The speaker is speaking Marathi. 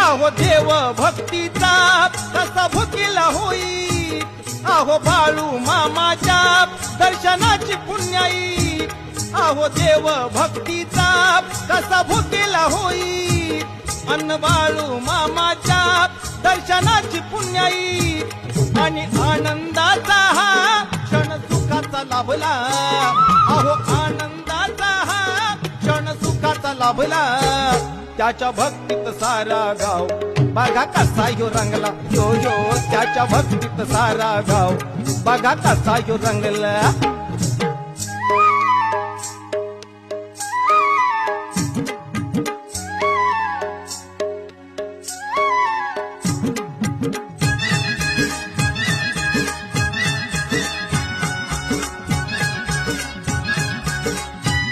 अहो देव भक्तीचा कसा भुकेला होई, अहो बाळू मामाच्या दर्शनाची पुण्याई, अहो देव भक्तीचा कसा भुकेला होई, अन बाळू मामाच्या दर्शनाची पुण्याई, आणि आनंदाचा हा क्षण सुखाचा लाभला, अहो आनंदाचा हा क्षण सुखाचा लाभला, त्याच्या भक्तीत सारा गाव बघा कसा यो रंगला, यो यो त्याच्या भक्तीत सारा गाव बघा कसा यो रंगला.